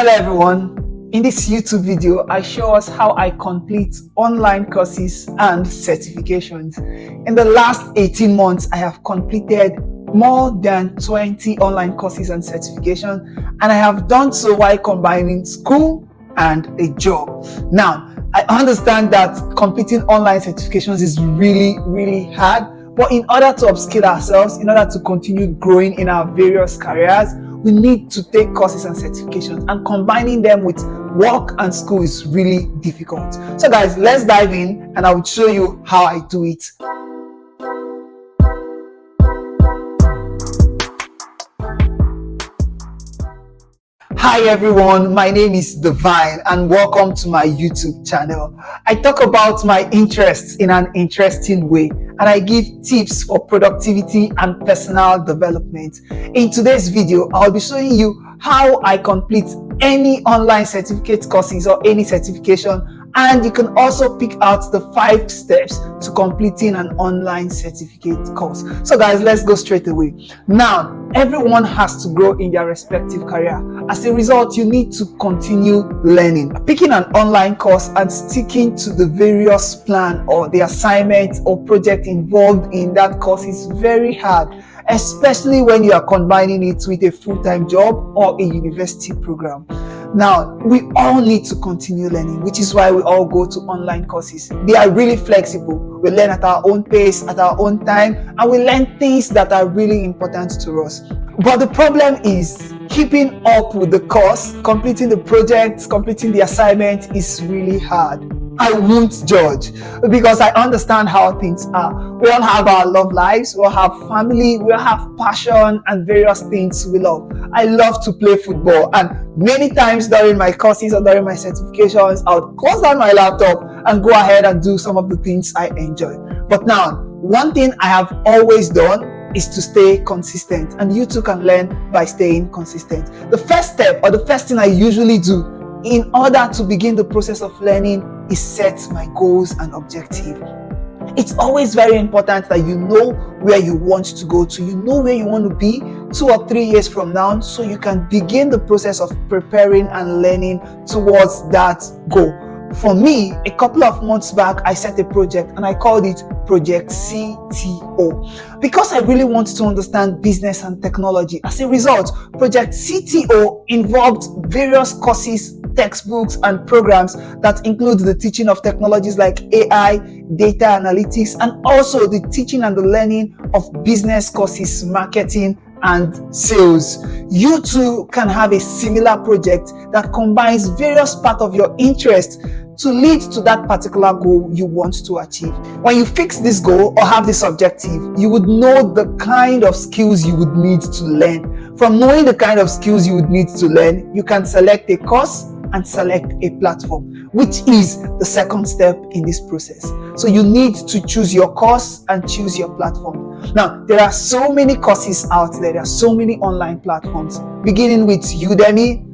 Hello everyone, in this YouTube video I show us how I complete online courses and certifications. In the last 18 months I have completed more than 20 online courses and certifications, and I have done so while combining school and a job. Now I understand that completing online certifications is really hard, but in order to upskill ourselves, in order to continue growing in our various careers, we need to take courses and certifications, and combining them with work and school is really difficult. So guys, let's dive in and I will show you how I do it. Hi everyone, my name is Divine and welcome to my YouTube channel. I talk about my interests in an interesting way, and I give tips for productivity and personal development. In today's video, I'll be showing you how I complete any online certificate courses or any certification, and you can also pick out the 5 steps to completing an online certificate course. So guys, let's go straight away. Now, everyone has to grow in their respective career. As a result, you need to continue learning. Picking an online course and sticking to the various plan or the assignment or project involved in that course is very hard, especially when you are combining it with a full-time job or a university program. Now, we all need to continue learning, which is why we all go to online courses. They are really flexible. We learn at our own pace, at our own time, and we learn things that are really important to us. But the problem is keeping up with the course, completing the projects, completing the assignment is really hard. I won't judge because I understand how things are. We all have our love lives, we all have family, we all have passion and various things we love. I love to play football, and many times during my courses or during my certifications, I would close down my laptop and go ahead and do some of the things I enjoy. But now, one thing I have always done is to stay consistent, and you too can learn by staying consistent. The first step, or the first thing I usually do in order to begin the process of learning, is set my goals and objectives. It's always very important that you know where you want to go to, you know where you want to be 2 or 3 years from now, so you can begin the process of preparing and learning towards that goal. For me, a couple of months back, I set a project and I called it Project CTO because I really want to understand business and technology. As a result, Project CTO involved various courses, textbooks, and programs that include the teaching of technologies like AI, data analytics, and also the teaching and the learning of business courses, marketing, and sales. You too can have a similar project that combines various parts of your interest to lead to that particular goal you want to achieve. When you fix this goal or have this objective, you would know the kind of skills you would need to learn. From knowing the kind of skills you would need to learn, you can select a course and select a platform, which is the second step in this process. So you need to choose your course and choose your platform. Now, there are so many courses out there. There are so many online platforms, beginning with Udemy,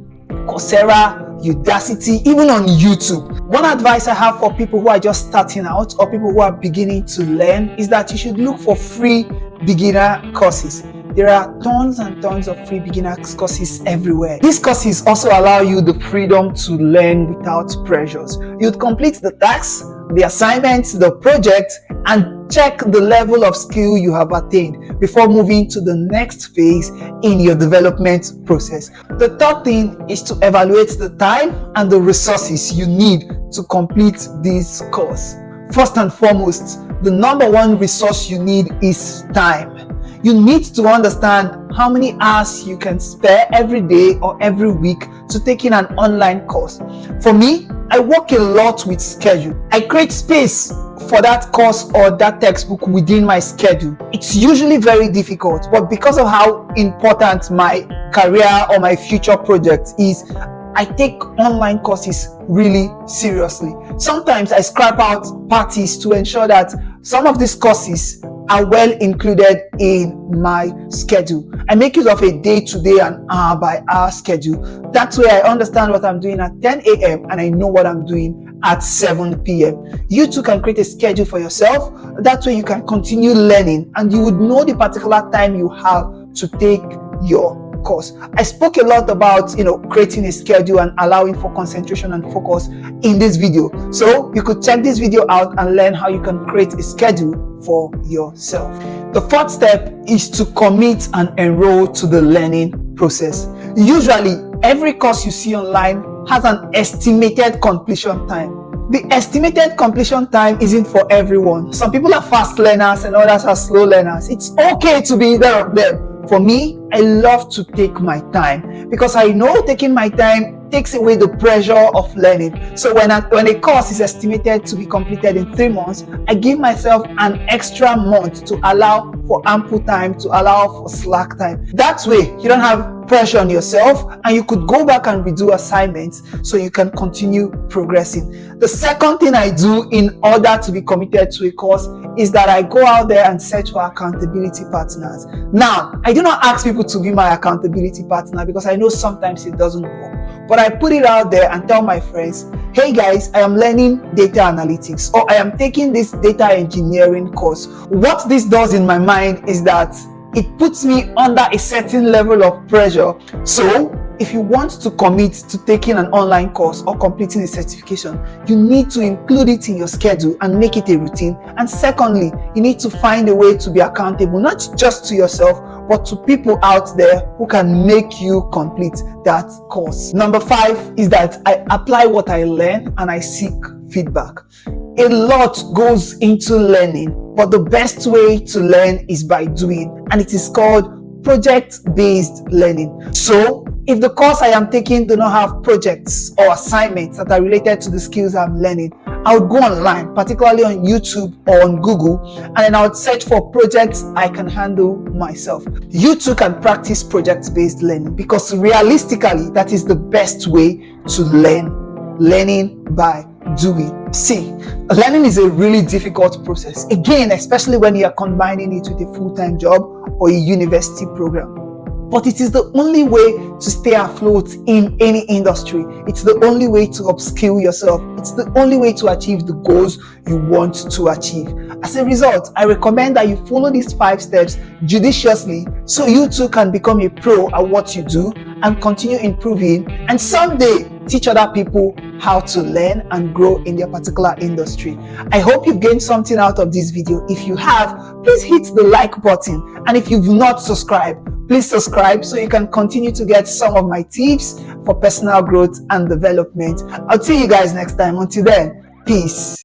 Coursera, Udacity, even on YouTube. One advice I have for people who are just starting out or people who are beginning to learn is that you should look for free beginner courses. There are tons and tons of free beginner courses everywhere. These courses also allow you the freedom to learn without pressures. You'd complete the tasks, the assignments, the project, and check the level of skill you have attained before moving to the next phase in your development process. The third thing is to evaluate the time and the resources you need to complete this course. First and foremost, the number one resource you need is time. You need to understand how many hours you can spare every day or every week to taking an online course. For me, I work a lot with schedule. I create space for that course or that textbook within my schedule. It's usually very difficult, but because of how important my career or my future project is, I take online courses really seriously. Sometimes I scrap out parties to ensure that some of these courses are well included in my schedule. I make use of a day-to-day and hour-by-hour schedule. That way I understand what I'm doing at 10 a.m. and I know what I'm doing at 7 p.m. You too can create a schedule for yourself. That way you can continue learning and you would know the particular time you have to take your course. I spoke a lot about creating a schedule and allowing for concentration and focus in this video. So you could check this video out and learn how you can create a schedule for yourself. The fourth step is to commit and enroll to the learning process. Usually, every course you see online has an estimated completion time. The estimated completion time isn't for everyone. Some people are fast learners and others are slow learners. It's okay to be either of them. For me, I love to take my time because I know taking my time takes away the pressure of learning. So when a course is estimated to be completed in 3 months, I give myself an extra month to allow for ample time, to allow for slack time. That way, you don't have pressure on yourself and you could go back and redo assignments so you can continue progressing. The second thing I do in order to be committed to a course is that I go out there and search for accountability partners. Now, I do not ask people to be my accountability partner because I know sometimes it doesn't work. But I put it out there and tell my friends, hey guys, I am learning data analytics, or I am taking this data engineering course. What this does in my mind is that it puts me under a certain level of pressure. So if you want to commit to taking an online course or completing a certification, you need to include it in your schedule and make it a routine. And secondly, you need to find a way to be accountable, not just to yourself, but to people out there who can make you complete that course. Number 5 is that I apply what I learn and I seek feedback. A lot goes into learning, but the best way to learn is by doing, and it is called project-based learning. So if the course I am taking do not have projects or assignments that are related to the skills I'm learning, I would go online, particularly on YouTube or on Google, and then I would search for projects I can handle myself. You too can practice project-based learning because realistically, that is the best way to learn. Learning by doing. See, learning is a really difficult process. Again, especially when you are combining it with a full-time job or a university program. But it is the only way to stay afloat in any industry. It's the only way to upskill yourself. It's the only way to achieve the goals you want to achieve. As a result, I recommend that you follow these 5 steps judiciously so you too can become a pro at what you do and continue improving, and someday teach other people how to learn and grow in their particular industry. I hope you've gained something out of this video. If you have, please hit the like button, and if you've not subscribed, please subscribe so you can continue to get some of my tips for personal growth and development. I'll see you guys next time. Until then, peace.